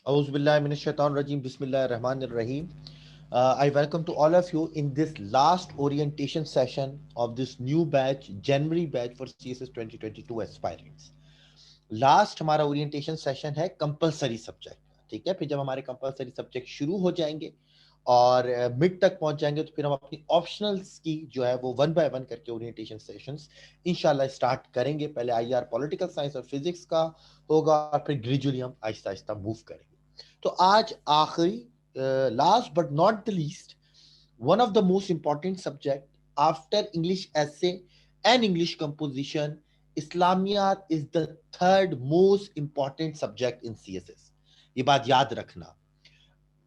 Auzubillahiminash-shaitanir-rajim. Bismillahir-Rahmanir-Rahim. I welcome to all of you in this last orientation session of this new batch, January batch for CSS 2022 aspirants. Last हमारा orientation session है compulsory subject का, ठीक है। फिर जब हमारे compulsory subject शुरू हो जाएंगे और मिड तक पहुंच जाएंगे तो फिर हम अपनी ऑप्शनल्स की जो है वो वन बाय वन करके ओरिएंटेशन सेशंस इंशाल्लाह स्टार्ट करेंगे। पहले आईआर पॉलिटिकल साइंस और फिजिक्स का होगा और फिर ग्रेजुअली हम आहिस्ता आहिस्ता मूव करेंगे। तो आज आखिरी, last but not the least, one of the most important subject after English essay and English composition, Islamiyat is the third most important subject in CSS. ये बात याद रखना।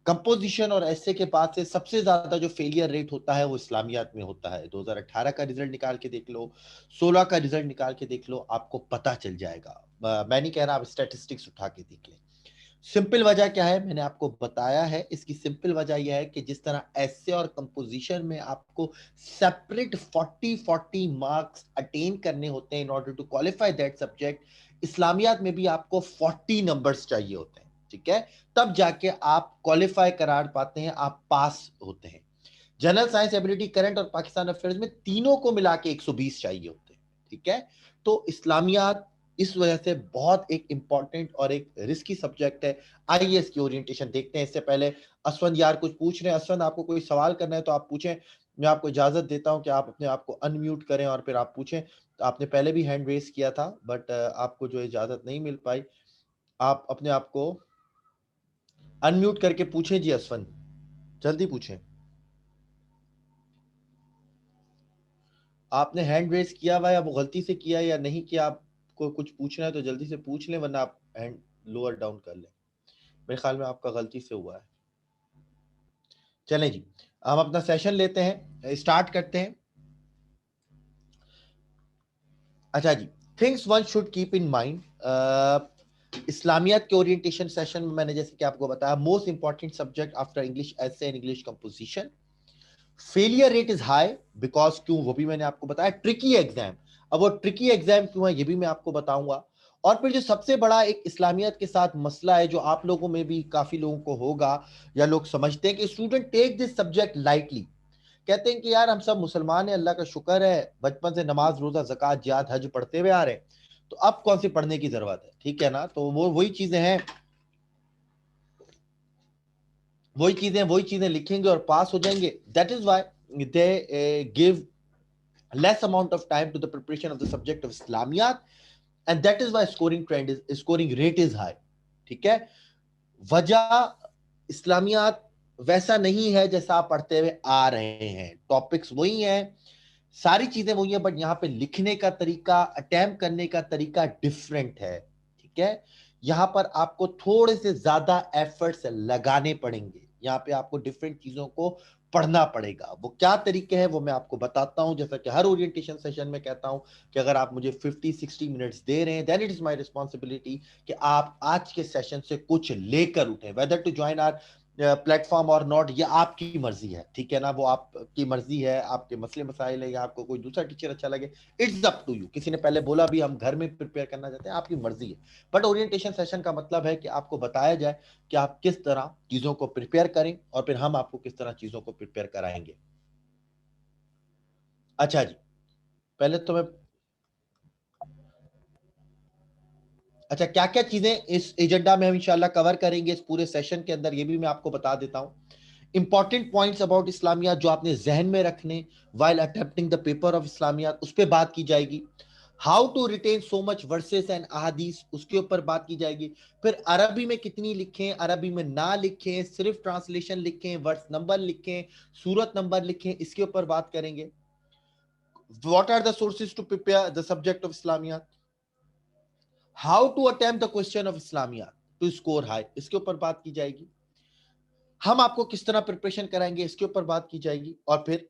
कंपोजिशन और ऐसे के बाद से सबसे ज्यादा जो फेलियर रेट होता है वो इस्लामियात में होता है। 2018 का रिजल्ट निकाल के देख लो, 16 का रिजल्ट निकाल के देख लो, आपको पता चल जाएगा। मैं नहीं कह रहा, आप स्टैटिस्टिक्स उठा के देख लें। सिंपल वजह क्या है मैंने आपको बताया है। इसकी सिंपल वजह यह है कि जिस तरह ऐसे और कंपोजिशन में आपको सेपरेट 40-40 मार्क्स अटेन करने होते हैं in order to qualify that subject, Islamiat में भी आपको 40 नंबर्स चाहिए होते हैं, ठीक है। तब जाके आप क्वालिफाई करार पाते हैं, आप पास होते हैं। जनरल साइंस, एबिलिटी, करंट और पाकिस्तान अफेयर्स में तीनों को मिला के 120 चाहिए होते हैं, ठीक है। तो इस्लामियात इस वजह से बहुत एक इंपॉर्टेंट और एक रिस्की सब्जेक्ट है। आइए इसकी ओरिएंटेशन देखते हैं। इससे पहले असवंद यार कुछ पूछ रहे हैं। असवंद, आपको कोई सवाल करना है तो आप पूछें। मैं आपको इजाजत देता हूं कि आप अपने आप को अनम्यूट करें और फिर आप पूछें। तो आपने पहले भी हैंड रेस किया था बट आपको जो इजाजत नहीं मिल पाई। आप अपने आप को अनम्यूट करके पूछें जी असवंद, जल्दी पूछें। आपने हैंड रेस किया हुआ है, अब गलती से किया या नहीं किया, आपको कुछ पूछना है तो जल्दी से पूछ लें वरना आप हैंड लोअर डाउन कर लें। मेरे ख्याल में आपका गलती से हुआ है। चलें जी, हम अपना सेशन लेते हैं, स्टार्ट करते हैं। अच्छा जी, things one should keep in mind. Islamiat के ओरिएंटेशन सेशन में मैंने जैसे कि आपको बताया, most important subject after English essay and English composition. Failure rate is high because क्यों, वो भी मैंने आपको बताया। ट्रिकी एग्जाम, अब वो ट्रिकी एग्जाम क्यों है ये भी मैं आपको बताऊंगा। और फिर जो सबसे बड़ा एक इस्लामियत के साथ मसला है जो आप लोगों में भी काफी लोगों को होगा या लोग समझते हैं कि student take this subject lightly. कहते हैं कि यार हम सब मुसलमान हैं, अल्लाह का शुक्र है, बचपन से नमाज रोजा जक़ात जिहाद हज पढ़ते हुए आ रहे हैं, तो अब कौन सी पढ़ने की जरूरत है, ठीक है ना। तो वो वही चीजें लिखेंगे और पास हो जाएंगे। That is why they give less amount of time to the preparation of the subject of Islamiyat, and that is why scoring rate is high, ठीक है। वजह इस्लामियात वैसा नहीं है जैसा आप पढ़ते हुए आ रहे हैं। टॉपिक्स वही हैं, सारी चीजें वही हैं, बट यहाँ पे लिखने का तरीका, अटेम्प्ट करने का तरीका डिफरेंट है, ठीक है। यहाँ पर आपको थोड़े से ज्यादा एफर्ट्स लगाने पड़ेंगे। यहाँ पे आपको डिफरेंट चीजों को पढ़ना पड़ेगा। वो क्या तरीके हैं वो मैं आपको बताता हूं। जैसा कि हर ओरिएंटेशन सेशन में कहता हूं कि अगर आप मुझे 50-60 मिनट्स दे रहे हैं, then it is my responsibility कि आप आज के सेशन से कुछ लेकर उठें। Whether to join our platform और नॉट, ये आपकी मर्जी है, ठीक है ना। वो आपकी मर्जी है, आपके मसले मसाइल है, या आपको कोई दूसरा टीचर अच्छा लगे, इट्स अप टू यू। किसी ने पहले बोला भी हम घर में प्रिपेयर करना चाहते हैं, आपकी मर्जी है। बट ओरिएंटेशन सेशन का मतलब है कि आपको बताया जाए कि आप किस तरह चीजों को प्रिपेयर करें और फिर हम आपको किस तरह चीजों को प्रिपेयर कराएंगे। अच्छा जी, पहले तो मैं, अच्छा क्या क्या चीजें इस एजेंडा में हम इंशाल्लाह कवर करेंगे इस पूरे सेशन के अंदर, ये भी मैं आपको बता देता हूं। इंपॉर्टेंट पॉइंट्स अबाउट इस्लामिया जो आपने जहन में रखने while attempting the paper of Islamia, उस पर बात की जाएगी। How to retain so much verses and अहादीस, उसके ऊपर बात की जाएगी। फिर अरबी में कितनी लिखें, अरबी में ना लिखें, सिर्फ ट्रांसलेशन लिखें, वर्स नंबर लिखें, सूरत नंबर लिखें, इसके ऊपर बात करेंगे। What are the sources to prepare the subject of Islamia, how to attempt the question of Islamia to score high, इसके ऊपर बात की जाएगी। हम आपको किस तरह प्रिपरेशन कराएंगे इसके ऊपर बात की जाएगी। और फिर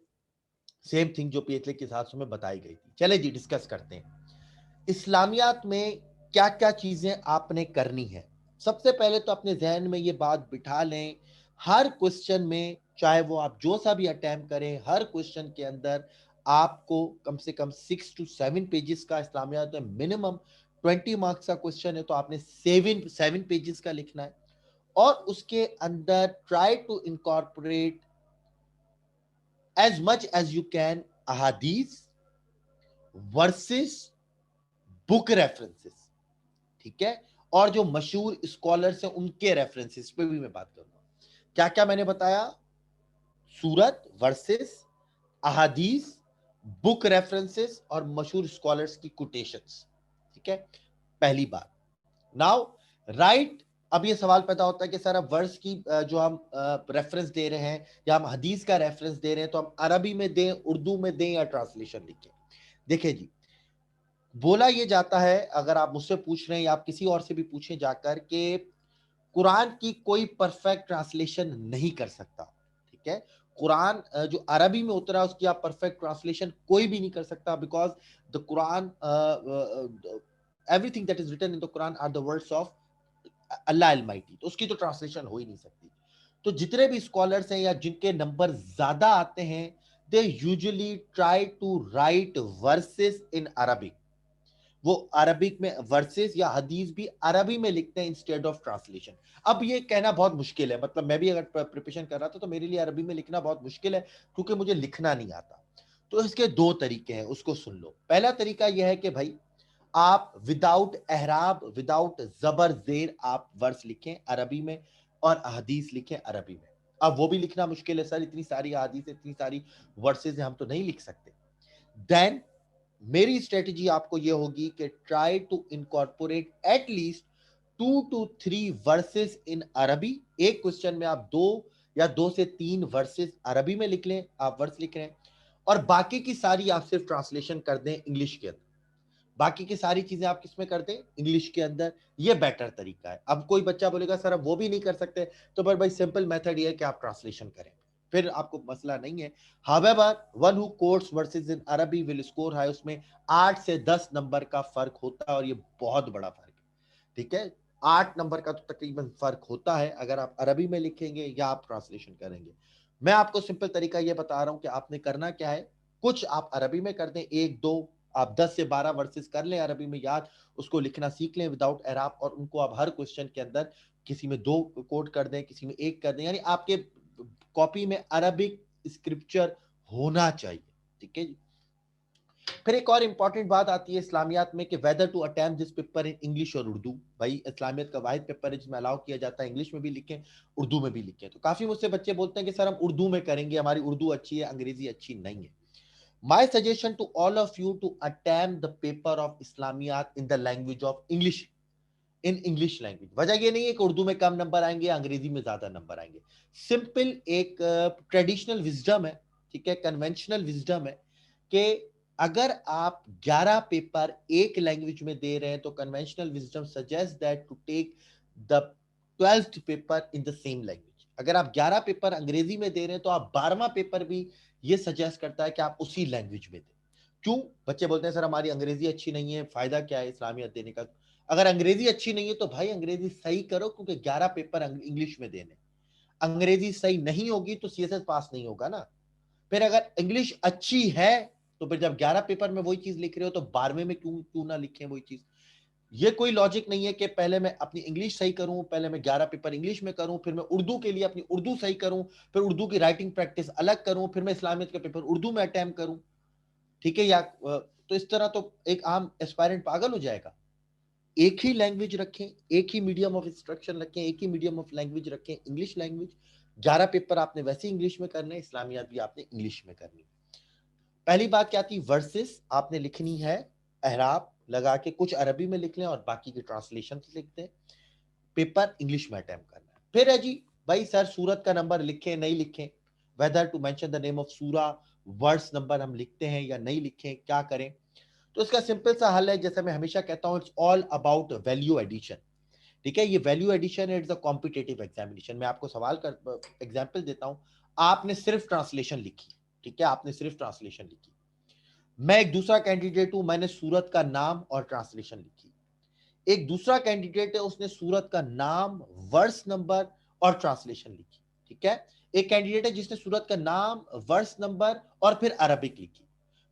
सेम थिंग जो पिछले के हिसाब से में बताई गई थी। चले जी डिस्कस करते हैं इस्लामियात में क्या क्या चीजें आपने करनी है। सबसे पहले तो अपने जहन में ये बात बिठा लें, हर क्वेश्चन में चाहे वो आप जो सा भी अटेम्प्ट करें, हर क्वेश्चन के अंदर आपको कम से कम 6 to 7 पेजेस का, इस्लामियात में मिनिमम 20 मार्क्स का क्वेश्चन है तो आपने 7 पेजेस का लिखना है। और उसके अंदर try to incorporate as much as you can अहादीस वर्सेस बुक रेफरेंसेस, ठीक है, और जो मशहूर स्कॉलर्स हैं उनके रेफरेंसेस पे भी मैं बात करूंगा। क्या क्या मैंने बताया? सूरत वर्सेस अहादीस, बुक रेफरेंसेस और मशहूर स्कॉलर्स की कोटेशंस, ठीक है, पहली बात। नाउ राइट, अब ये सवाल पैदा होता है कि सर अब वर्स की जो हम रेफरेंस दे रहे हैं या हम हदीस का रेफरेंस दे रहे हैं तो हम अरबी में दें, उर्दू में दें या ट्रांसलेशन लिखें? देखिए जी, बोला ये जाता है, अगर आप मुझसे पूछ रहे हैं या आप किसी और से भी पूछें जाकर, कि कुरान की कोई परफेक्ट ट्रांसलेशन नहीं कर सकता, ठीक है। कुरान जो अरबी में उतरा है उसकी आप परफेक्ट ट्रांसलेशन कोई भी नहीं कर सकता, because the Quran, everything that is written in the Quran are the words of Allah almighty, तो उसकी तो ट्रांसलेशन हो ही नहीं सकती। तो जितने भी स्कॉलर्स हैं या जिनके नंबर ज्यादा आते हैं, they usually try to write verses in Arabic. वो अरबिक में वर्सेस या हदीस भी अरबी में लिखते हैं इंस्टेड ऑफ ट्रांसलेशन। अब ये कहना बहुत मुश्किल है, मतलब मैं भी अगर प्रिपरेशन कर रहा था तो मेरे लिए अरबी में लिखना बहुत मुश्किल है, क्योंकि मुझे लिखना नहीं आता। तो इसके दो तरीके हैं, उसको सुन लो। पहला तरीका यह है कि भाई आप विदाउट एहराब, विदाउट जबर जेर आप वर्स लिखें अरबी में और अहदीस लिखें अरबी में। अब वो भी लिखना मुश्किल है सर, इतनी सारी अहदीस, इतनी सारी वर्सेस हम तो नहीं लिख सकते। देन मेरी स्ट्रेटेजी आपको ये होगी कि try to incorporate at least 2 to 3 verses in Arabi. एक क्वेश्चन में आप 2 या 2 से 3 वर्सेस अरबी में लिख लें, आप वर्स लिख रहे हैं, और बाकी की सारी आप सिर्फ ट्रांसलेशन कर दें इंग्लिश के अंदर। बाकी की सारी चीजें आप किसमें कर दें? इंग्लिश के अंदर। ये बेटर तरीका है। अब कोई बच्चा बोलेगा सर अब वो भी नहीं कर सकते, तो पर भाई सिंपल मेथड ये है कि आप ट्रांसलेशन करें, फिर आपको मसला नहीं है। However one who quotes verses in Arabi will score high, उसमें 8 से 10 नंबर का फर्क होता है, और ये बहुत बड़ा फर्क है, ठीक है। 8 नंबर का तो तकरीबन फर्क होता है अगर आप अरबी में लिखेंगे या आप ट्रांसलेशन करेंगे। मैं आपको सिंपल तरीका ये बता रहा हूं कि आपने करना क्या है। कुछ आप अरबी में कर दें, एक दो, आप 10 से 12 वर्सेस कर लें अरबी में याद, उसको लिखना सीख लें विदाउट एराब, और उनको आप हर क्वेश्चन के अंदर किसी में 2 कोट कर दें, किसी में 1 कर दें, यानी आपके कॉपी में अरबिक स्क्रिप्चर होना चाहिए, ठीक है जी। फिर एक और इंपॉर्टेंट बात आती है इस्लामियात में कि whether to attempt this paper in English और उर्दू। भाई इस्लामियत का वाहिद पेपर है जिसमें अलाउ किया जाता है इंग्लिश में भी लिखें, उर्दू में भी लिखें। तो काफी मुझसे बच्चे बोलते हैं कि सर हम उर्दू में करेंगे, हमारी उर्दू अच्छी है, अंग्रेजी अच्छी नहीं है। My suggestion to all of you to attempt the paper of Islamiyat in the language of English, in English language। वजह ये नहीं है कि उर्दू में कम नंबर आएंगे, अंग्रेजी में ज्यादा नंबर आएंगे। सिंपल एक ट्रेडिशनल विजडम है, ठीक है, कन्वेंशनल विजडम है, कि अगर आप 11 पेपर एक लैंग्वेज में दे रहे हैं तो conventional wisdom suggest that to take the 12th paper in the same language. अगर आप 11 पेपर अंग्रेजी में दे रहे हैं तो आप 12वां पेपर भी ये सजेस्ट करता है कि आप उसी लैंग्वेज में दें। क्यों? बच्चे बोलते हैं सर हमारी अंग्रेजी अच्छी नहीं है, फायदा क्या है इस्लामियत देने का? अगर अंग्रेजी अच्छी नहीं है तो भाई अंग्रेजी सही करो, क्योंकि 11 पेपर इंग्लिश में देने। अंग्रेजी सही नहीं होगी तो सीएसएस पास नहीं होगा ना। फिर अगर इंग्लिश अच्छी है तो फिर जब 11 पेपर में वही चीज लिख रहे हो तो 12वें में क्यों क्यों ना लिखें वही चीज? ये कोई लॉजिक नहीं है कि पहले मैं अपनी इंग्लिश सही करूं, पहले मैं 11 पेपर इंग्लिश में करूं, फिर मैं उर्दू के लिए अपनी उर्दू सही करूं, फिर उर्दू की राइटिंग प्रैक्टिस अलग करूं, फिर मैं इस्लामियत के पेपर उर्दू में अटेम्प्ट करूं, ठीक है। या तो इस तरह तो एक आम एस्पायरेंट पागल हो जाएगा। एक ही लैंग्वेज रखें, एक ही मीडियम ऑफ इंस्ट्रक्शन रखें, एक ही मीडियम ऑफ लैंग्वेज रखें, इंग्लिश लैंग्वेज। 11 पेपर आपने वैसे इंग्लिश में करने, इस्लामियात भी आपने इंग्लिश में करनी। पहली बात क्या थी? वर्सेस आपने लिखनी है एहराब लगा के, कुछ अरबी में लिख लें और बाकी की ट्रांसलेशन से लिखते हैं। पेपर इंग्लिश में अटेम्प्ट करना है। फिर है जी, भाई सर सूरत का नंबर लिखें नहीं लिखें, whether to mention the name of सूरा, वर्स नंबर हम लिखते हैं या नहीं लिखें, क्या करें? तो इसका सिंपल सा हल है, जैसे मैं हमेशा कहता हूं, it's all about value addition, ठीक है। ये वैल्यू एडिशन है, इट्स अ कॉम्पिटेटिव एग्जामिनेशन। मैं आपको सवाल कर एग्जाम्पल देता हूं। आपने सिर्फ ट्रांसलेशन लिखी, ठीक है, आपने सिर्फ ट्रांसलेशन लिखी। मैं एक दूसरा कैंडिडेट हूं, मैंने सूरत का नाम और ट्रांसलेशन लिखी। एक दूसरा कैंडिडेट है, उसने सूरत का नाम, वर्स नंबर और ट्रांसलेशन लिखी, ठीक है। एक कैंडिडेट है जिसने सूरत का नाम, वर्स नंबर और फिर अरबिक लिखी।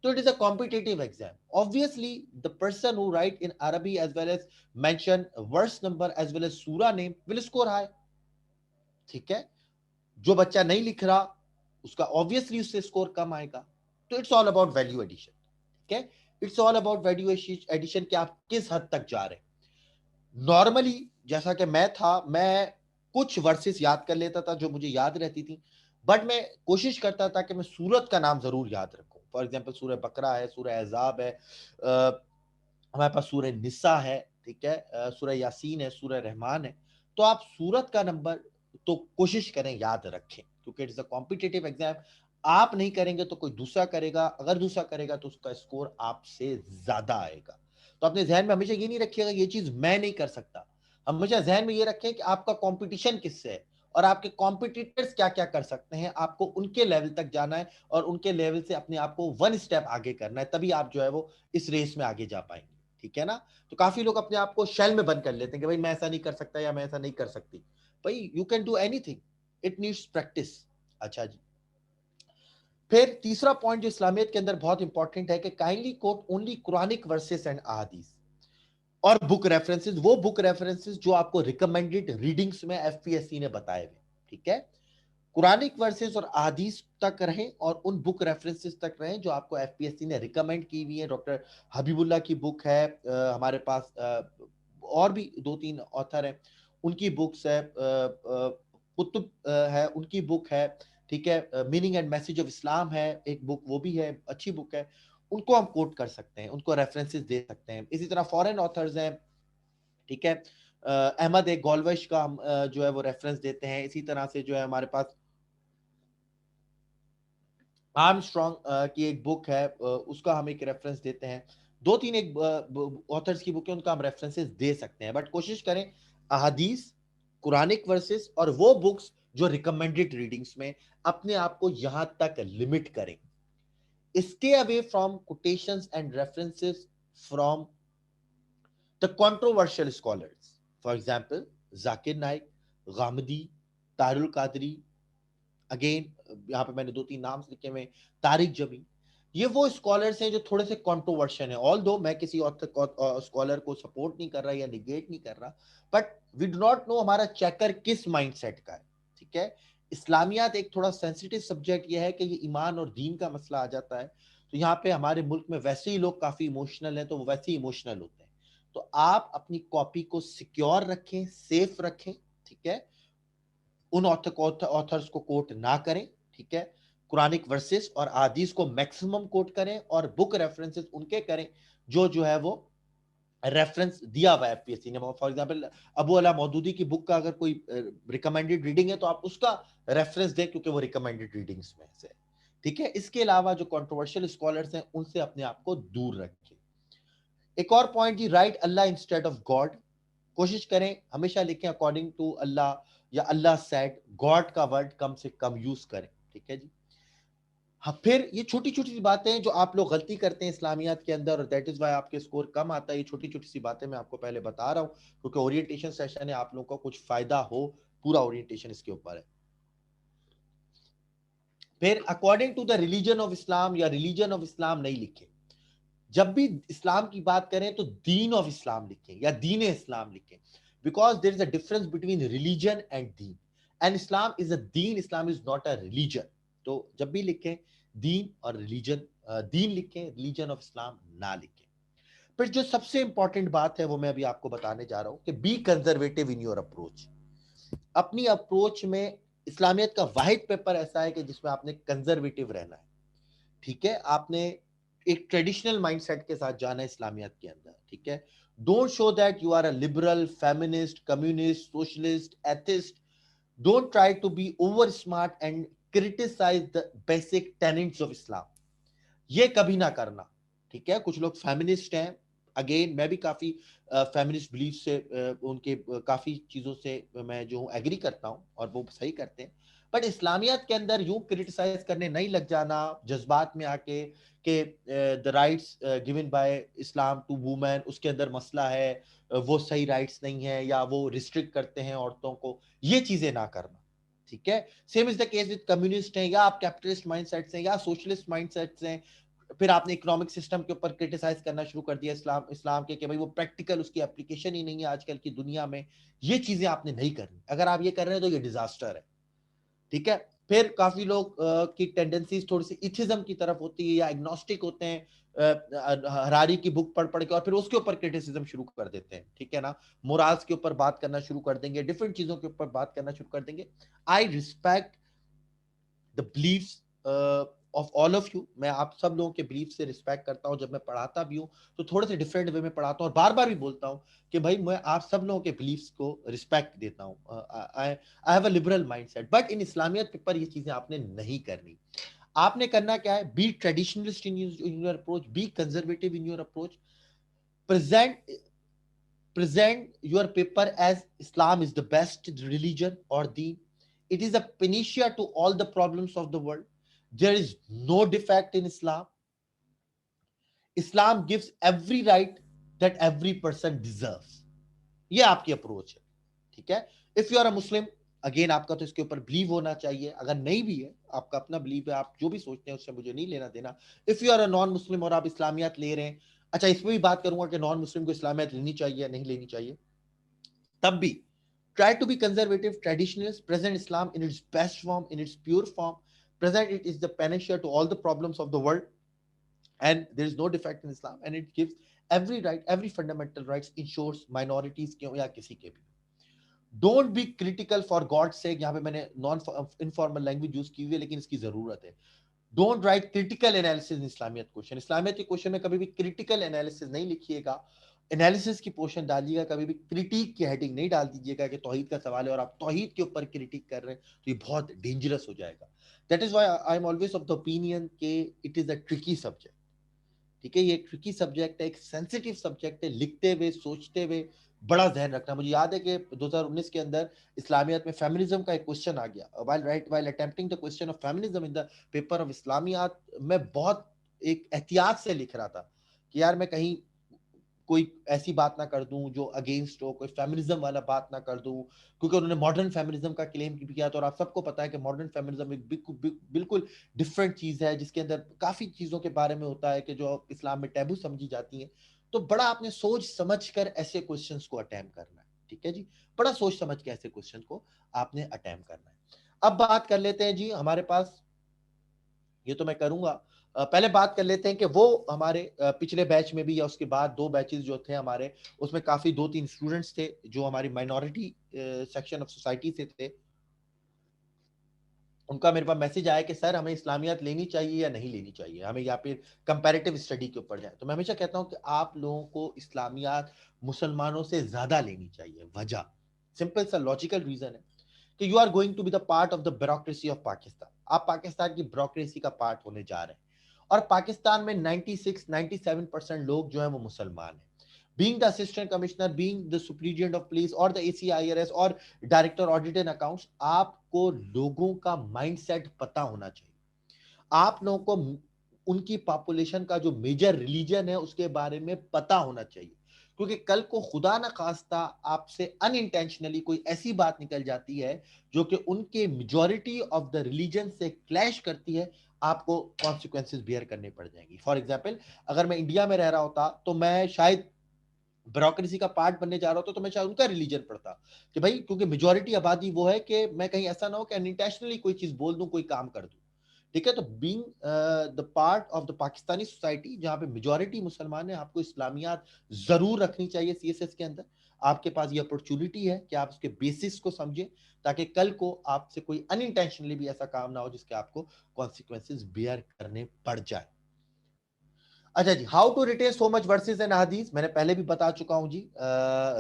तो it is a competitive exam. Obviously the person who write in Arabi as well as mention verse number as well as surah name will score high, ठीक है, जो बच्चा नहीं लिख रहा उसका ऑब्वियसली उससे स्कोर कम आएगा। तो it's all about value addition. ठीक है, it's all about value addition कि आप किस हद तक जा रहे हैं। नॉर्मली जैसा कि मैं था, मैं कुछ वर्सेस याद कर लेता था जो मुझे याद रहती थी, बट मैं कोशिश करता था कि मैं सूरत का नाम जरूर याद रखूं। फॉर एग्जांपल सूरह बकरा है, सूरह अहज़ाब है, हमारे पास सूरह निसा है, ठीक है, सूरह यासीन है, सूरह रहमान है। तो आप सूरत का नंबर तो कोशिश करें याद रखें, क्योंकि इट्स अ कॉम्पिटिटिव एग्जाम। आप नहीं करेंगे तो कोई दूसरा करेगा, अगर दूसरा करेगा तो उसका स्कोर आपसे ज्यादा आएगा। तो अपने जहन में हमेशा ये नहीं रखिएगा ये चीज मैं नहीं कर सकता, हमेशा जहन में ये रखें कि आपका कंपटीशन किससे है और आपके कॉम्पिटिटर्स क्या क्या कर सकते हैं। आपको उनके लेवल तक जाना है और उनके लेवल से अपने आप को वन स्टेप आगे करना है, तभी आप जो है वो इस रेस में आगे जा पाएंगे। ठीक है ना। तो काफी लोग अपने आप को शेल में बंद कर लेते हैं कि भाई मैं ऐसा नहीं कर सकता या मैं ऐसा नहीं कर सकती। भाई you can do anything, it needs practice. अच्छा जी, फिर तीसरा पॉइंट जो इस्लामियत के अंदर बहुत इंपॉर्टेंट है कि kindly quote only Quranic verses and अहादीस और बुक रेफरेंसेस, वो बुक रेफरेंसेस जो आपको रिकमेंडेड रीडिंग्स में एफपीएससी ने बताए हुए। ठीक है, कुरानिक वर्सेस और अहादीस तक रहें और उन बुक रेफरेंसेस तक रहें जो आपको एफपीएससी ने रिकमेंड की हुई है। डॉक्टर हबीबुल्लाह की बुक है, हमारे पास और भी दो तीन ऑथर हैं, उनकी बुक्स है, कुतुब है उनकी बुक है। ठीक है, meaning and message of Islam है एक बुक, वो भी है, अच्छी बुक है। उनको हम कोट कर सकते हैं, उनको रेफरेंसेस दे सकते हैं। इसी तरह फॉरेन ऑथर्स हैं, ठीक है, अहमद एक गोलवश का हम जो है वो रेफरेंस देते हैं। इसी तरह से जो है हमारे पास आर्मस्ट्रॉन्ग की एक बुक है, उसका हम एक रेफरेंस देते हैं। दो तीन एक ऑथर्स की बुक है, उनका हम रेफरेंसेस दे सकते हैं, बट कोशिश करें अहादीस, कुरानिक वर्सेस और वो बुक्स जो रिकमेंडेड रीडिंग्स में, अपने आप को यहां तक लिमिट करें। Stay away from quotations and references from the controversial scholars. For example Zakir Naik, Ghamidi, Tahirul Qadri, again यहाँ पे मैंने दो तीन नाम लिखे हुए, तारिक जमी। ये वो स्कॉलर्स हैं जो थोड़े से कंट्रोवर्शियल हैं। ऑल दो मैं किसी और स्कॉलर को सपोर्ट नहीं कर रहा या निगेट नहीं कर रहा, but we do not know हमारा चेकर किस माइंडसेट का है। ठीक है, इस्लामियात एक थोड़ा सेंसिटिव सब्जेक्ट ये है कि ये ईमान और दीन का मसला आ जाता है। तो यहाँ पे हमारे मुल्क में वैसे ही लोग काफी इमोशनल हैं, तो वो वैसे ही इमोशनल होते हैं। तो आप अपनी कॉपी को सिक्योर रखें, सेफ रखें। ठीक है, उन ऑथर्स को कोट ना करें। ठीक है, कुरानिक वर्सेस और आदीस को मैक्सिमम कोट करें और बुक रेफरेंसेस उनके करें जो है वो रेफरेंस दिया हुआ है एफपीएससी ने। फॉर एग्जांपल अबू अला मौदूदी की बुक का अगर कोई रिकमेंडेड रीडिंग है तो आप उसका रेफरेंस दें, क्योंकि वो रिकमेंडेड रीडिंग्स में से। ठीक है, इसके अलावा जो कंट्रोवर्शियल स्कॉलर्स हैं उनसे अपने आप को दूर रखें। एक और पॉइंट जी, write Allah instead of God. कोशिश करें हमेशा लिखें अकॉर्डिंग टू अल्लाह या अल्लाह सेड, गॉड का वर्ड कम से कम यूज करें। ठीक है जी। हाँ, फिर ये छोटी छोटी सी बातें हैं जो आप लोग गलती करते हैं इस्लामियात के अंदर और दैट इज वाई आपके स्कोर कम आता है। ये छोटी छोटी सी बातें मैं आपको पहले बता रहा हूँ क्योंकि ओरिएंटेशन सेशन है, आप लोगों को कुछ फायदा हो, पूरा ओरिएंटेशन इसके ऊपर है। फिर according to the religion of Islam या रिलीजन ऑफ इस्लाम नहीं लिखे। जब भी इस्लाम की बात करें तो दीन ऑफ इस्लाम लिखें या दीन इस्लाम लिखें, because there is a difference between religion and Deen, and Islam is a Deen, Islam is not a religion. तो जब भी लिखें दीन और रिलीजन, दीन लिखें, रिलीजन ऑफ इस्लाम ना लिखें। फिर जो सबसे इंपॉर्टेंट बात है वो मैं अभी आपको बताने जा रहा हूं कि B conservative in your approach. अपनी अप्रोच में इस्लामियत का वाहिद पेपर ऐसा है कि जिसमें आपने कंजर्वेटिव रहना है। ठीक है, आपने एक ट्रेडिशनल माइंडसेट के साथ जाना है इस्लामियत के अंदर। ठीक है, don't show that you are a liberal, feminist, communist, socialist, atheist. Don't try to be over smart and criticize the basic tenets of Islam. ये कभी ना करना। ठीक है, कुछ लोग फेमिनिस्ट हैं, अगेन मैं भी काफी फेमिनिस्ट बिलीफ से उनके काफी चीजों से मैं जो हूँ एग्री करता हूँ और वो सही करते हैं, बट इस्लामियत के अंदर यूं क्रिटिसाइज करने नहीं लग जाना जज्बात में आके कि the rights given by Islam to women, उसके अंदर मसला है, वो सही राइट्स नहीं है या वो रिस्ट्रिक्ट करते हैं औरतों को, ये चीजें ना करना। ठीक है, same is the case with communist हैं या आप कैपिटलिस्ट माइंडसेट से या सोशलिस्ट माइंडसेट से, फिर आपने इकोनॉमिक सिस्टम के ऊपर क्रिटिसाइज करना शुरू कर दिया इस्लाम के, कि भाई वो प्रैक्टिकल उसकी एप्लीकेशन ही नहीं है आजकल की दुनिया में। ये चीजें आपने नहीं करनी, अगर आप ये कर रहे हैं तो ये डिजास्टर है, ठीक है। फिर काफी लोग की टेंडेंसीज थोड़ी सी इथिज्म की तरफ होती है, या एग्नोस्टिक होते हैं, हरारी की बुक पढ़ पढ़ के, और फिर उसके ऊपर क्रिटिसिज्म शुरू कर देते हैं, ठीक है ना। मोराल्स के ऊपर बात करना शुरू कर देंगे, डिफरेंट चीजों के ऊपर बात करना शुरू कर देंगे। I respect the believes of all of you, मैं आप सब लोगों के बिलीफ से रिस्पेक्ट करता हूं। जब मैं पढ़ाता भी हूं तो थोड़े से डिफरेंट वे में पढ़ाता हूं, और बार बार भी बोलता हूं कि भाई मैं आप सब लोगों के बिलीफ्स को रिस्पेक्ट देता हूं। I have a liberal mindset, but in Islamiat paper ये चीजें आपने नहीं करनी। आपने करना क्या है, be traditionalist in your approach, be conservative in your approach, present present your paper as Islam is the best religion or deen. It is a panacea to all the problems of the world. There is no defect in Islam. Islam gives every right that every person deserves. ये आपकी approach है, ठीक है। If you are a Muslim, again आपका तो इसके ऊपर believe होना चाहिए, अगर नहीं भी है आपका अपना बिलीव है, आप जो भी सोचते हैं उससे मुझे नहीं लेना देना। If you are a non Muslim और आप इस्लामियात ले रहे हैं, अच्छा इसमें भी बात करूंगा कि नॉन मुस्लिम को इस्लामियात लेनी चाहिए या नहीं लेनी चाहिए, तब भी try to be conservative, traditionalist, present Islam in its best form, in its pure form. Present it is the panacea to all the problems of the world, and there is no defect in Islam, and it gives every right, every fundamental rights, ensures minorities के या किसी के भी। Don't be critical for God's sake, यहाँ पे मैंने non informal language use की हुई है, लेकिन इसकी जरूरत है। Don't write critical analysis in Islamiat question, Islamiat के क्वेश्चन में कभी भी क्रिटिकल एनालिसिस नहीं लिखिएगा, एनालिसिस की पोर्शन डालिएगा, कभी भी क्रिटिक की हेडिंग नहीं डाल दीजिएगा कि तौहीद का सवाल है और आप तौहीद के ऊपर क्रिटिक कर रहे हैं, तो ये बहुत डेंजरस हो जाएगा। That is why I am always of the opinion के it is a tricky subject, ठीक है। ये एक ट्रिकी सब्जेक्ट है, एक सेंसिटिव सब्जेक्ट है, लिखते हुए सोचते हुए बड़ा ध्यान रखना। मुझे याद है कि 2019 के अंदर इस्लामियात में फेमिनिज्म का एक क्वेश्चन आ गया, while attempting the question of feminism in the paper of Islamiat, मैं बहुत एक एहतियात से लिख रहा था कि यार मैं कहीं कोई ऐसी बात ना कर दूं जो अगेंस्ट हो, कोई फेमिनिज्म वाला बात ना कर दूं, क्योंकि उन्होंने मॉडर्न फेमिनिज्म का क्लेम भी किया था, और आप सबको पता है कि मॉडर्न फेमिनिज्म एक बिल्कुल डिफरेंट चीज है, जिसके अंदर काफी चीजों के बारे में होता है कि जो इस्लाम में टैबू समझी जाती हैं। तो बड़ा आपने सोच समझ कर ऐसे क्वेश्चंस को अटेम्प्ट करना है, ठीक है जी, बड़ा सोच समझ के ऐसे क्वेश्चन को आपने अटेम्प्ट करना है। अब बात कर लेते हैं जी, हमारे पास ये तो मैं करूंगा, पहले बात कर लेते हैं कि वो हमारे पिछले बैच में भी या उसके बाद दो बैचेस जो थे हमारे, उसमें काफी दो तीन स्टूडेंट्स थे जो हमारी माइनॉरिटी सेक्शन ऑफ सोसाइटी से थे। उनका मेरे पास मैसेज आया कि सर हमें इस्लामियात लेनी चाहिए या नहीं लेनी चाहिए, हमें या फिर कंपैरेटिव स्टडी के ऊपर जाए। तो मैं हमेशा कहता हूं कि आप लोगों को इस्लामियात मुसलमानों से ज्यादा लेनी चाहिए। वजह सिंपल सा लॉजिकल रीजन है कि you are going to be the part of the bureaucracy of Pakistan, आप पाकिस्तान की ब्यूरोक्रेसी का पार्ट होने जा रहे हैं, और पाकिस्तान में 96-97% लोग जो है वो मुसलमान हैं। Being the assistant commissioner, being the superintendent of police और द ACIRS और डायरेक्टर ऑडिट एंड अकाउंट्स, आपको लोगों का माइंडसेट पता होना चाहिए। आप लोगों को उनकी पॉपुलेशन का जो मेजर रिलीजन है उसके बारे में पता होना चाहिए, क्योंकि कल को खुदा न खास्ता आपसे अनइंटेंशनली कोई ऐसी बात निकल जाती है जो कि उनके मेजॉरिटी ऑफ द रिलीजन से क्लैश करती है, आपको कॉन्सिक्वेंसेस बियर करने पड़ जाएंगी। फॉर एग्जाम्पल, अगर मैं इंडिया में रह रहा होता तो मैं शायद ब्यूरोक्रेसी का पार्ट बनने जा रहा होता, तो मैं शायद उनका रिलीजन पढ़ता, कि भाई क्योंकि मेजॉरिटी आबादी वो है कि मैं कहीं ऐसा ना हो कि अनइंटेंशनली कोई चीज बोल दूं, कोई काम कर दूं, ठीक है। तो being the part of the Pakistani society जहां पे मेजॉरिटी मुसलमान है, आपको इस्लामियात जरूर रखनी चाहिए CSS के अंदर। आपके पास ये अपॉर्चुनिटी है कि आप उसके बेसिस को समझें, ताकि कल को आपसे कोई अनइंटेंशनली भी ऐसा काम ना हो जिसके आपको कॉन्सिक्वेंसेस बियर करने पड़ जाए। अच्छा जी, how to retain so much verses and hadith, मैंने पहले भी बता चुका हूं जी।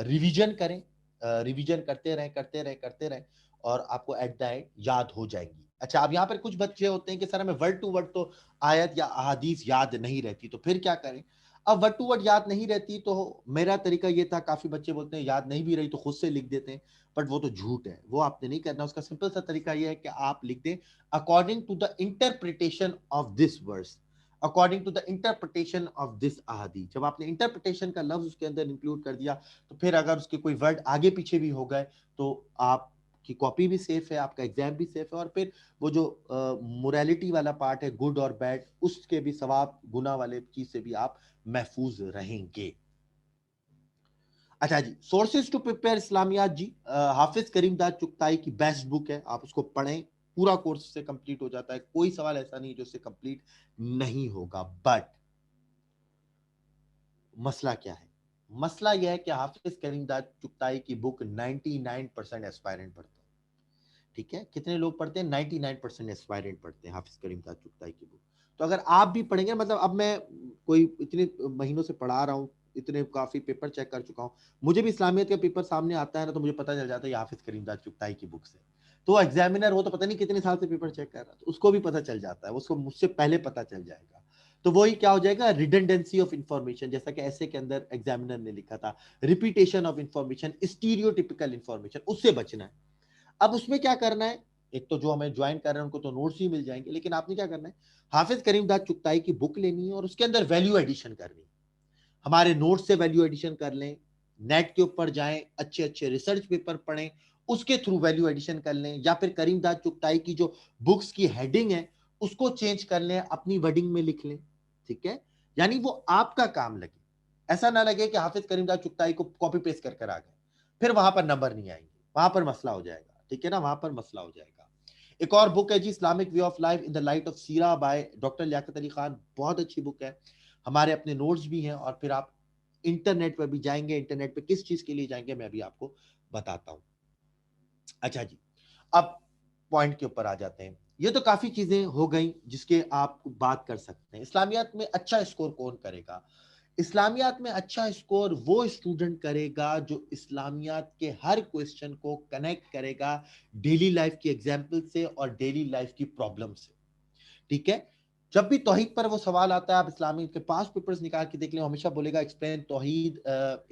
रिवीजन करें, रिवीजन करते रहें और आपको एट द एंड याद हो जाएंगी। अच्छा, अब यहाँ पर कुछ बच्चे होते हैं कि सर हमें वर्ड टू वर्ड तो आयत या अहादीस याद नहीं रहती, तो फिर क्या करें। अब वर्ड टू वर्ड याद नहीं रहती तो मेरा तरीका ये था, काफी बच्चे बोलते हैं याद नहीं भी रही तो खुद से लिख देते हैं, बट वो तो झूठ है, वो आपने नहीं करना। उसका सिंपल सा तरीका ये है कि आप लिख दें according to the interpretation of this verse, according to the interpretation of this ahadi। जब आपने इंटरप्रिटेशन का लफ्ज उसके अंदर इंक्लूड कर दिया, तो फिर अगर उसके कोई वर्ड आगे पीछे भी हो गए तो आप आपकी कॉपी भी सेफ है, आपका एग्जाम भी सेफ है, और फिर वो जो मोरालिटी वाला पार्ट है, गुड और बैड, उसके भी सवाब गुना वाले चीज से भी आप महफूज रहेंगे। अच्छा जी, सोर्सेज टू प्रिपेयर इस्लामियात जी, हाफिज करीमदाद चुगताई की बेस्ट बुक है, आप उसको पढ़ें, पूरा कोर्स से कंप्लीट हो जाता है, कोई सवाल ऐसा नहीं जो उससे कंप्लीट नहीं होगा। बट मसला क्या है? मसला यह है कि हाफिज करीमदाद चुगताई की बुक 99% एस्पायरेंट पढ़ते हैं। ठीक है, कितने लोग पढ़ते हैं? 99% एस्पायरेंट पढ़ते हैं हाफिज करीमदाद चुगताई की बुक। तो अगर आप भी पढ़ेंगे, मतलब अब मैं कोई इतने महीनों से पढ़ा रहा हूँ, इतने काफी पेपर चेक कर चुका हूँ, मुझे भी इस्लामियत का पेपर सामने आता है ना, तो मुझे पता चल जाता है ये हाफिज करीमदाद चुगताई की बुक से। तो एग्जामिनर वो तो पता नहीं कितने साल से पेपर चेक कर रहा है, तो उसको भी पता चल जाता है, उसको मुझसे पहले पता चल जाएगा। तो वही क्या हो जाएगा, रिडंडेंसी ऑफ इंफॉर्मेशन, जैसा कि ऐसे के अंदर एग्जामिनर ने लिखा था, repetition of information, stereotypical information, उससे बचना है। अब उसमें क्या करना है, एक तो जो हमें ज्वाइन कर रहे हैं उनको तो नोट्स ही मिल जाएंगे, लेकिन आपने क्या करना है, हाफिज करीमदाद चुगताई की बुक लेनी है और उसके अंदर वैल्यू एडिशन करनी है। हमारे नोट्स से वैल्यू एडिशन कर लें, नेट के ऊपर जाएं, अच्छे अच्छे रिसर्च पेपर पढ़ें, उसके थ्रू वैल्यू एडिशन कर लें, या फिर करीमदाद चुगताई की जो बुक्स की हेडिंग है उसको चेंज कर लें, अपनी वर्डिंग में लिख लें। ठीक है, यानी वो आपका काम लगे, ऐसा ना लगे कि हाफिज करीमदाद चुगताई को कॉपी पेस्ट कर आ गए, फिर वहां पर नंबर नहीं आएंगे, वहां पर मसला हो जाएगा। ठीक है ना, वहां पर मसला हो जाएगा। एक और बुक है जी, Islamic way of life in the light of seerah by doctor Liaquat Ali Khan, बहुत अच्छी बुक है, हमारे अपने नोट्स भी हैं, और फिर आप इंटरनेट पर भी जाएंगे, इंटरनेट पे किस चीज के लिए जाएंगे मैं भी आपको बताता हूं। अच्छा जी, अब पॉइंट के ऊपर आ जाते हैं। ये तो काफी चीजें हो गई जिसके आप बात कर सकते हैं। इस्लामियात में अच्छा स्कोर कौन करेगा? इस्लामियात में अच्छा स्कोर वो स्टूडेंट करेगा जो इस्लामियात के हर क्वेश्चन को कनेक्ट करेगा डेली लाइफ की एग्जाम्पल से और डेली लाइफ की प्रॉब्लम से। ठीक है, जब भी तौहीद पर वो सवाल आता है, आप इस्लामी के पास पेपर्स निकाल के देख लें, हमेशा बोलेगा explain tauheed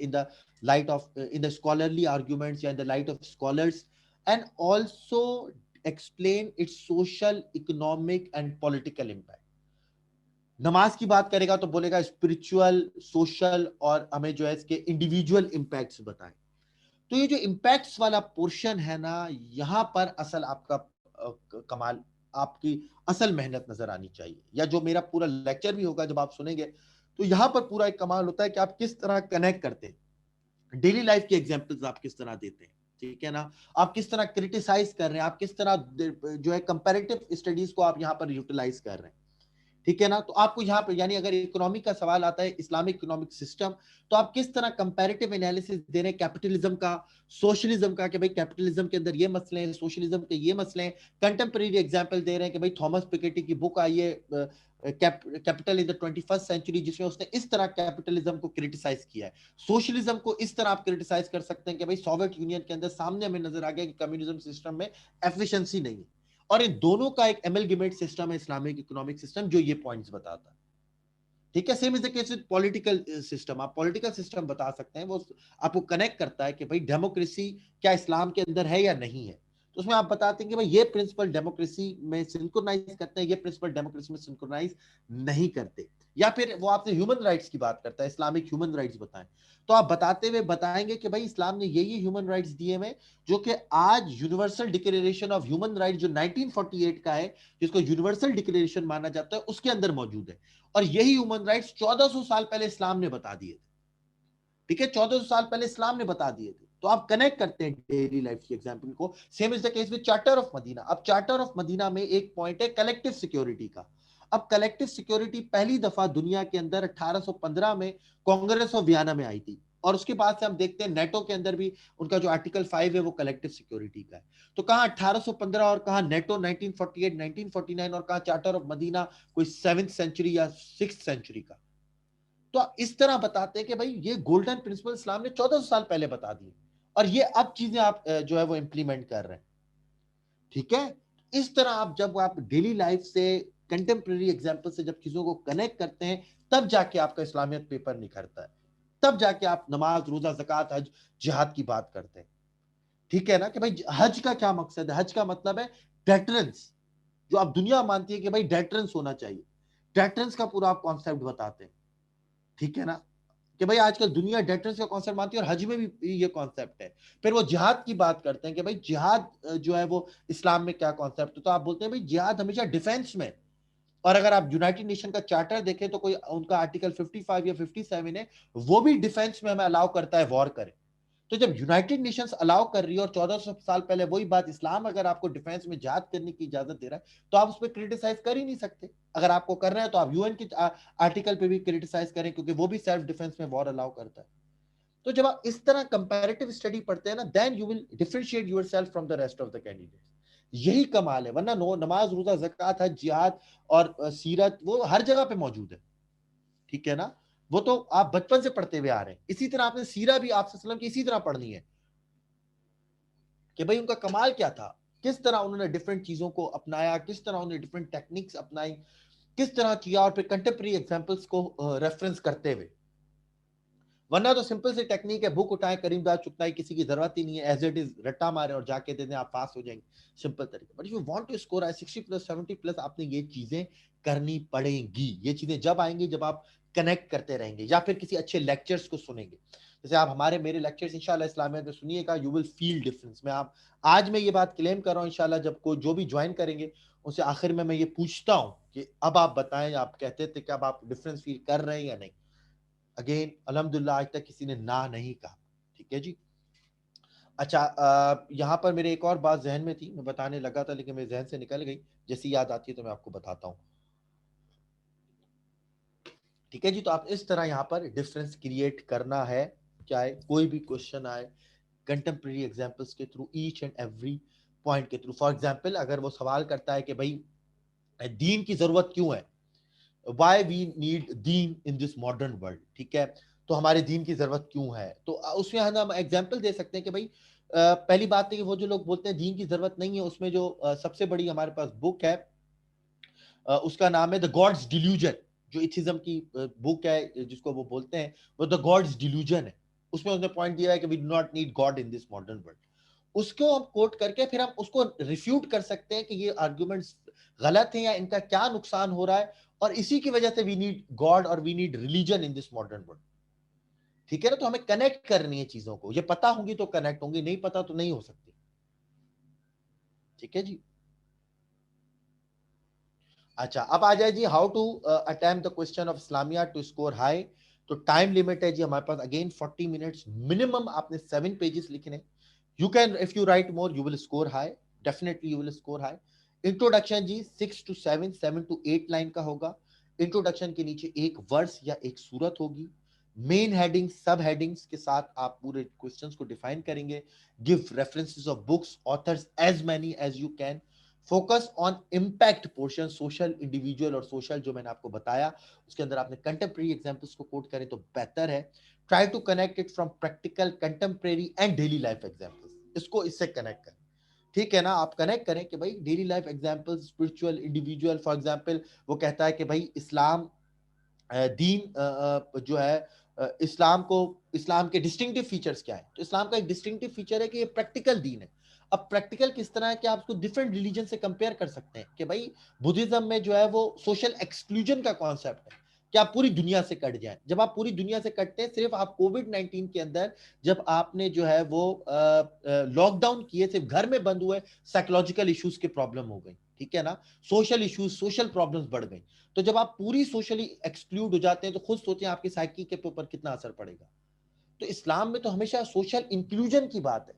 in the light of in the scholarly arguments या in the light of scholars, and also explain its social, economic and political impact. नमाज की बात करेगा तो बोलेगा स्पिरिचुअल, सोशल और हमें जो है इसके इंडिविजुअल इम्पैक्ट्स बताएं। तो ये जो इम्पैक्ट्स वाला पोर्शन है ना, यहां पर असल आपका कमाल, आपकी असल मेहनत नजर आनी चाहिए। या जो मेरा पूरा लेक्चर भी होगा जब आप सुनेंगे, तो यहां पर पूरा एक कमाल होता है कि आप किस तरह कनेक्ट करते हैं, डेली लाइफ के एग्जांपल्स आप किस तरह देते हैं। ठीक है ना, आप किस तरह क्रिटिसाइज कर रहे हैं, आप किस तरह जो है कंपैरेटिव स्टडीज को आप यहां पर यूटिलाइज कर रहे हैं। ठीक है ना, तो आपको यहाँ पे, यानी अगर इकोनॉमिक का सवाल आता है, इस्लामिक इकोनॉमिक सिस्टम, तो आप किस तरह कंपैरेटिव एनालिसिस दे रहे हैं कैपिटलिज्म का, सोशलिज्म का, कि भाई कैपिटलिज्म के अंदर ये मसले हैं, सोशलिज्म के ये मसले हैं। कंटेम्परेरी एग्जांपल दे रहे हैं कि भाई थॉमस पिकेटी की बुक आई है capital in the 21st century, जिसमें उसने इस तरह कैपिटलिज्म को क्रिटिसाइज किया है। सोशलिज्म को इस तरह आप क्रिटिसाइज कर सकते हैं कि भाई सोवियत यूनियन के अंदर सामने हमें नजर आ गया कि कम्युनिज्म सिस्टम में एफिशिएंसी नहीं है, और इन दोनों का एक एमलगेमेट सिस्टम है इस्लामिक इकोनॉमिक सिस्टम, जो ये पॉइंट्स बताता है। ठीक है, same is the case with political system, आप पॉलिटिकल सिस्टम बता सकते हैं, वो आपको कनेक्ट करता है कि भाई डेमोक्रेसी क्या इस्लाम के अंदर है या नहीं है। तो उसमें आप बताते हैं कि भाई ये प्रिंसिपल डेमोक्रेसी में सिंक्रोनाइज करते हैं, ये प्रिंसिपल डेमोक्रेसी में सिंक्रोनाइज नहीं करते। या फिर वो आपसे ह्यूमन राइट्स की बात करता है, इस्लामिक ह्यूमन राइट्स बताएं, तो आप बताते हुए बताएंगे कि भाई इस्लाम ने ये ह्यूमन राइट्स दिए हैं जो कि आज universal declaration of human rights जो 1948 का है, जिसको यूनिवर्सल डिक्लेरेशन माना जाता है, उसके अंदर मौजूद है। और यही ह्यूमन राइट्स 1400 साल पहले इस्लाम ने बता दिए थे। ठीक है, 1400 साल पहले इस्लाम ने बता दिए थे। तो आप कनेक्ट करते हैं डेली लाइफ की एग्जांपल को। Same is the case with charter of Medina. अब चार्टर ऑफ मदीना में एक पॉइंट है कलेक्टिव सिक्योरिटी का। अब कलेक्टिव सिक्योरिटी पहली दफा दुनिया के अंदर 1815 में कांग्रेस ऑफ वियना में आई थी, और उसके बाद से हम देखते हैं नेटो के अंदर भी उनका जो आर्टिकल 5 है वो कलेक्टिव सिक्योरिटी का है। तो कहां 1815 और कहां नेटो 1948 1949, और कहां चार्टर ऑफ मदीना कोई 7th सेंचुरी या 6th सेंचुरी का। तो इस तरह बताते हैं कि भाई ये गोल्डन प्रिंसिपल इस्लाम ने 1400 साल पहले बता दिए, और ये अब चीजें आप जो है वो इंप्लीमेंट कर रहे हैं। ठीक है, इस तरह आप जब आप डेली लाइफ से, कंटेम्प्रेरी एग्जाम्पल से जब चीजों को कनेक्ट करते हैं, तब जाके आपका इस्लामियत पेपर निखरता है, तब जाके आप नमाज, रोजा, ज़कात, हज, जिहाद की बात करते हैं। ठीक है ना, कि भाई हज का क्या मकसद है? हज का मतलब है डेटरेंस, जो आप दुनिया मानती है कि भाई डेटरेंस होना चाहिए, डेटरेंस का पूरा आप कॉन्सेप्ट बताते हैं। ठीक है ना, कि भाई आजकल दुनिया डेटर्स का कॉन्सेप्ट मानती है और हज में भी ये कॉन्सेप्ट है। फिर वो जिहाद की बात करते हैं कि भाई जिहाद जो है वो इस्लाम में क्या कॉन्सेप्ट है, तो आप बोलते हैं भाई जिहाद हमेशा डिफेंस में। और अगर आप यूनाइटेड नेशन का चार्टर देखें तो कोई उनका आर्टिकल 55 या 57 है, वो भी डिफेंस में हमें अलाउ करता है वॉर करें। तो जब यूनाइटेड नेशंस अलाउ कर रही है और 1400 साल पहले वही बात इस्लाम अगर आपको डिफेंस में जिहाद करने की इजाजत दे रहा है, तो आप उस पर क्रिटिसाइज कर ही नहीं सकते। अगर आपको करना है तो आप यूएन के आर्टिकल पे भी क्रिटिसाइज करें, क्योंकि वो भी सेल्फ डिफेंस में वॉर अलाउ करता है। तो जब आप इस तरह कंपैरेटिव स्टडी पढ़ते हैं ना, then you will differentiate yourself from the rest of the candidates. यही कमाल है, वरना नो नमाज रोजा ज़कात हज जिहाद और सीरत वो हर जगह पे मौजूद है, ठीक है ना। वो तो आप बचपन से पढ़ते हुए आ रहे हैं। इसी तरह आपने सीरा भी आप सल्लम की इसी तरह पढ़नी है कि भाई उनका कमाल क्या था, किस तरह उन्होंने डिफरेंट चीजों को अपनाया, किस तरह उन्होंने डिफरेंट टेक्निक्स अपनाई, किस तरह किया, और फिर कंटेम्प्रेरी एग्जांपल्स को रेफरेंस करते हुए। वरना तो सिंपल सी टेक्निक है, बुक उठाएं करीमदाद चुकताई, किसी की जरूरत ही नहीं है, एज इट इज रट्टा मारे और जाके दे दें, आप पास हो जाएंगे, सिंपल तरीका। But you want to score I 60 plus 70 plus, आपने ये चीजें करनी पड़ेंगी। ये चीजें जब आएंगी जब आप कनेक्ट करते रहेंगे या फिर किसी अच्छे लेक्चर्स को सुनेंगे। जैसे आप हमारे मेरे लेक्चर्स इंशाल्लाह इस्लामियत में सुनिएगा, यू विल फील डिफरेंस। मैं आप आज मैं ये बात क्लेम कर रहा हूँ, इंशाल्लाह जब को जो भी ज्वाइन करेंगे उनसे आखिर में मैं ये पूछता हूँ कि अब आप बताएं, आप कहते थे कि अब आप डिफरेंस फील कर रहे हैं या नहीं। अगेन अल्हम्दुलिल्लाह आज तक किसी ने ना नहीं कहा, ठीक है जी। अच्छा, यहाँ पर मेरे एक और बात जहन में थी, मैं बताने लगा था लेकिन मेरे जहन से निकल गई, जैसी याद आती है तो मैं आपको बताता हूँ, ठीक है जी। तो आप इस तरह यहाँ पर डिफरेंस क्रिएट करना है, चाहे कोई भी क्वेश्चन आए कंटेम्प्रेरी एग्जाम्पल्स के through, each and every point के थ्रू। फॉर एग्जाम्पल अगर वो सवाल करता है कि भाई दीन की जरूरत क्यों है, why we need Deen in this modern world, ठीक है, तो हमारे दीन की जरूरत क्यों है, तो उसमें हम एग्जाम्पल दे सकते हैं कि भाई पहली बात है कि वो जो लोग बोलते हैं दीन की जरूरत नहीं है, उसमें जो सबसे बड़ी हमारे पास बुक है उसका नाम है द गॉड्स डिल्यूजन। जो इथिज्म की बुक है जिसको वो बोलते हैं, वो द गॉड्स डिल्यूजन है। उसमें उसने पॉइंट दिया है कि we do not need God in this modern world. उसको हम कोट करके फिर हम उसको रिफ्यूट कर सकते हैं कि ये आर्ग्यूमेंट्स गलत हैं या इनका क्या नुकसान हो रहा है, और इसी की वजह से वी नीड गॉड और we need religion in this modern world, ठीक है ना। तो हमें कनेक्ट करनी है चीजों को, ये पता होंगी तो कनेक्ट होंगी, नहीं पता तो नहीं हो सकती, ठीक है जी। अच्छा, अब आ जाए जी how to attempt the question of Islamia to score high. तो टाइम लिमिट है जी हमारे पास, अगेन 40 मिनट्स मिनिमम, आपने 7 पेजेस लिखने। You can if you write more you will score high, definitely you will score high. Introduction जी 6 to 7, 7 to 8 line का होगा। Introduction के नीचे एक वर्स या एक सूरत होगी। मेन हेडिंग सब हेडिंग्स के साथ आप पूरे क्वेश्चंस को डिफाइन करेंगे। Give references of books authors as many as you can. Focus on impact portion, social individual और सोशल जो मैंने आपको बताया, उसके अंदर आपने कंटेम्प्रेरी एग्जांपल्स को कोट करें तो बेहतर है। Try to connect it from practical contemporary and daily life examples, इसको इससे कनेक्ट करें, ठीक है ना। आप कनेक्ट करें कि भाई daily life examples, spiritual individual, for example वो कहता है कि भाई इस्लाम दीन जो है इस्लाम को, इस्लाम के डिस्टिंक्टिव फीचर्स क्या है, तो इस्लाम का एक डिस्टिंक्टिव फीचर है कि ये प्रैक्टिकल दीन है। अब प्रैक्टिकल किस तरह है कि आप उसको डिफरेंट रिलीजन से कंपेयर कर सकते हैं कि भाई बुद्धिज्म में जो है वो सोशल एक्सक्लूजन का कॉन्सेप्ट है कि आप पूरी दुनिया से कट जाएं। जब आप पूरी दुनिया से कटते हैं, सिर्फ आप कोविड-19 के अंदर जब आपने जो है वो लॉकडाउन किए, सिर्फ घर में बंद हुए, साइकोलॉजिकल इश्यूज की प्रॉब्लम हो गई, ठीक है ना, सोशल इश्यूज, सोशल प्रॉब्लम्स बढ़ गई। तो जब आप पूरी सोशली एक्सक्लूड हो जाते हैं तो खुद सोचें आपकी साइकी के ऊपर कितना असर पड़ेगा। तो इस्लाम में तो हमेशा सोशल इंक्लूजन की बात है,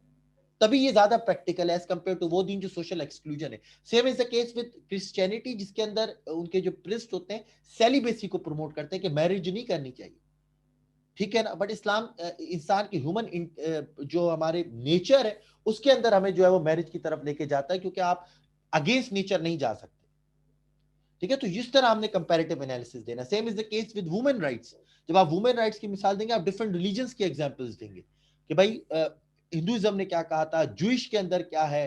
तभी ये ज्यादा प्रैक्टिकल है एज कंपेयर टू वो दिन जो सोशल एक्सक्लूजन है। Same is the case with Christianity, जिसके अंदर उनके जो प्रिस्ट होते हैं सेलिबेसी को प्रमोट करते हैं कि मैरिज नहीं करनी चाहिए, ठीक है ना। बट इस्लाम इंसान के ह्यूमन जो हमारे नेचर है उसके अंदर हमें जो है वो मैरिज की तरफ लेके जाता है, क्योंकि आप अगेंस्ट नेचर नहीं जा सकते, ठीक है। तो इस तरह हमने कंपैरेटिव एनालिसिस देना। Same is the case with women rights. जब आप वुमेन राइट्स की मिसाल देंगे, आप डिफरेंट रिलीजन्स की एग्जांपल्स देंगे कि भाई हिंदुइज्म ने क्या कहा था, जूइश के अंदर क्या है,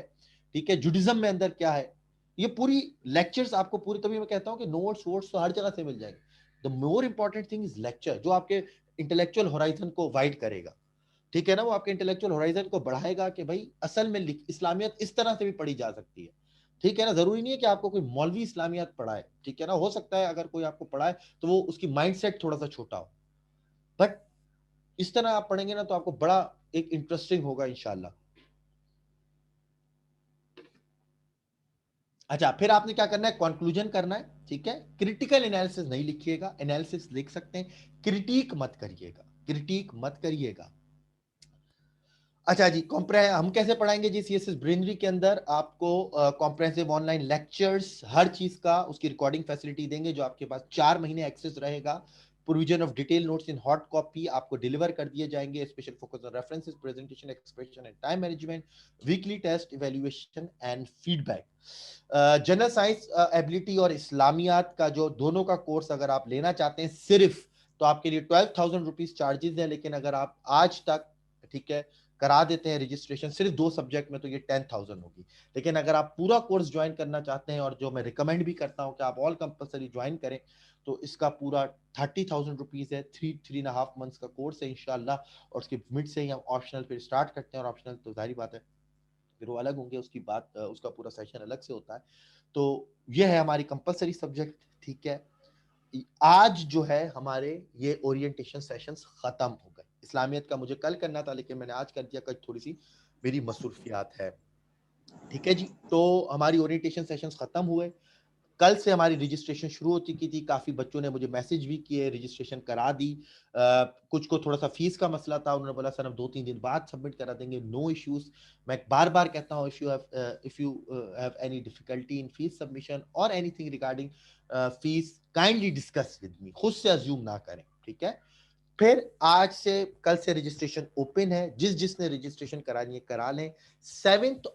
ठीक है, जुडिज्म में अंदर क्या है। ये पूरी लेक्चर्स आपको पूरी, तभी मैं कहता हूं कि नोट्स वोट्स तो हर जगह से मिल जाएंगे। The more important thing is lecture, जो आपके इंटेलेक्चुअल होराइजन को वाइड करेगा, ठीक है ना, वो आपके इंटेलेक्चुअल होराइजन को बढ़ाएगा कि भाई असल में इस्लामियत इस तरह से भी पढ़ी जा सकती है, ठीक है ना। जरूरी नहीं है कि आपको कोई मौलवी इस्लामियत पढ़ाए, ठीक है ना, हो सकता है अगर कोई आपको पढ़ाए तो वो उसकी माइंडसेट थोड़ा सा छोटा हो, बट इस तरह आप पढ़ेंगे ना तो आपको बड़ा एक इंटरेस्टिंग होगा इंशाल्लाह। अच्छा, फिर आपने क्या करना है, कंक्लूजन करना है, ठीक है। क्रिटिकल एनालिसिस नहीं लिखिएगा, एनालिसिस लिख सकते हैं, क्रिटिक मत करिएगा, क्रिटिक मत करिएगा। अच्छा जी, हम कैसे पढ़ाएंगे जी सीएसएस ब्रेनरी के अंदर, आपको कॉम्प्रहेंसिव ऑनलाइन लेक्चर्स हर चीज का उसकी रिकॉर्डिंग फैसिलिटी देंगे, जो आपके पास 4 महीने एक्सेस रहेगा। Provision of detail notes in hot copy आपको डिलीवर कर दिए जाएंगे। Special focus on references, presentation, expression and time management, weekly test, evaluation and feedback. General science ability और इस्लामियात का जो दोनों का कोर्स अगर आप लेना चाहते हैं सिर्फ, तो आपके लिए 12,000 रुपीज चार्जेस है। लेकिन अगर आप आज तक, ठीक है, करा देते हैं रजिस्ट्रेशन सिर्फ 2 सब्जेक्ट में, तो ये 10,000 होगी। लेकिन अगर आप पूरा कोर्स ज्वाइन करना चाहते हैं, और जो मैं रिकमेंड भी करता हूं कि आप ऑल कंपलसरी ज्वाइन करें, तो इसका पूरा 30,000 रुपीज है। 3.5 मंथ्स का कोर्स है इंशाल्लाह। और उसके मिड से ही हम ऑप्शनल फिर स्टार्ट करते हैं, और ऑप्शनल तो जाहिर बात है फिर वो अलग होंगे, उसकी बात उसका पूरा सेशन अलग से होता है। तो ये है हमारी कंपलसरी सब्जेक्ट, ठीक है। आज जो है हमारे ये ओरिएंटेशन सेशंस खत्म हो गए। इस्लामियत का मुझे कल करना था, लेकिन मैंने आज कर दिया, कल थोड़ी सी मेरी मसरूफियात है, ठीक है जी। तो हमारी ओरिएंटेशन सेशंस खत्म हुए। कल से हमारी रजिस्ट्रेशन शुरू हो चुकी थी। काफी बच्चों ने मुझे मैसेज भी किए, रजिस्ट्रेशन करा दी। कुछ को थोड़ा सा फीस का मसला था, उन्होंने बोला सर हम 2-3 दिन बाद सबमिट करा देंगे, नो इश्यूज। मैं बार बार कहता हूँ, if you have any difficulty in fees submission और anything regarding fees, kindly discuss with me, खुद से अज्यूम ना करें, ठीक है। फिर आज से कल से रजिस्ट्रेशन ओपन है, जिसने रजिस्ट्रेशन करानी है करा लें। 7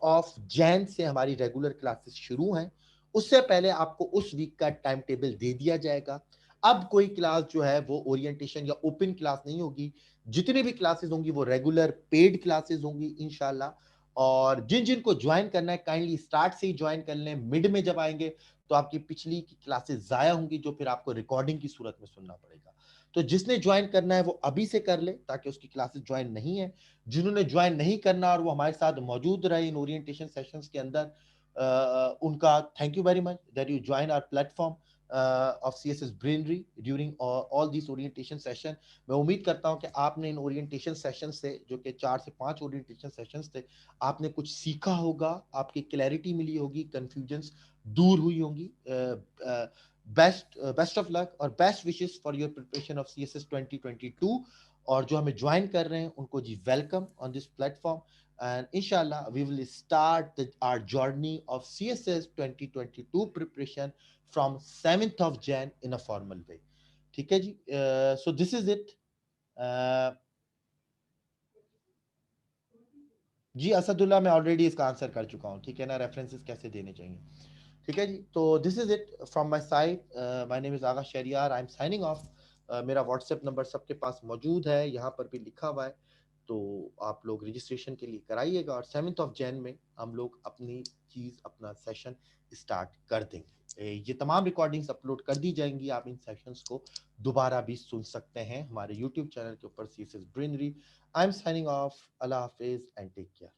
जनवरी से हमारी रेगुलर क्लासेस शुरू हैं। उससे पहले आपको उस वीक का टाइम टेबल दे दिया जाएगा। अब कोई क्लास जो है वो ओरिएंटेशन या ओपन क्लास नहीं होगी। जितनी भी क्लासेस होंगी वो रेगुलर पेड क्लासेस होंगी इंशाल्लाह। और जिन जिन को ज्वाइन करना है काइंडली स्टार्ट से ही ज्वाइन कर लें। मिड में जब आएंगे तो आपकी पिछली की क्लासेस जाया होंगी, जो फिर आपको रिकॉर्डिंग की सूरत में सुनना पड़ेगा। तो जिसने ज्वाइन करना है वो अभी से कर ले, ताकि उसकी क्लासेस ज्वाइन नहीं है। जिन्होंने ज्वाइन नहीं करना और वो हमारे साथ मौजूद रहे इन ओरिएंटेशन सेशंस के अंदर, उनका thank you very much that you join our platform of CSS Brainery during all this orientation session. मैं उम्मीद करता हूं कि आपने इन ओरिएंटेशन सेशन से, जो कि 4 से 5 ओरिएंटेशन सेशंस थे, आपने कुछ सीखा होगा, आपकी क्लैरिटी मिली होगी, कंफ्यूजन्स दूर हुई होंगी। बेस्ट ऑफ लक और best wishes for your preparation of CSS 2022। और जो हमें ज्वाइन कर रहे हैं उनको जी welcome on this platform. And इंशाल्लाह we will start our journey of CSS 2022 preparation from 7 in a formal way, ठीक है जी। So this is it. जी असदुल्ला, मैं ऑलरेडी इसका आंसर कर चुका हूँ, ठीक है ना, रेफरेंसेस कैसे देने चाहिए, ठीक है जी। तो this is it from my side. My name is Agha Shariyar, I am signing off. मेरा व्हाट्सएप नंबर सबके पास मौजूद है, यहाँ पर भी लिखा हुआ है। तो आप लोग रजिस्ट्रेशन के लिए कराइएगा, और 7 में हम लोग अपनी चीज़, अपना सेशन स्टार्ट कर देंगे। ये तमाम रिकॉर्डिंग्स अपलोड कर दी जाएंगी, आप इन सेशंस को दोबारा भी सुन सकते हैं हमारे यूट्यूब चैनल के ऊपर, CSS Brainery. I am signing off. अल्लाह हाफिज एंड टेक केयर।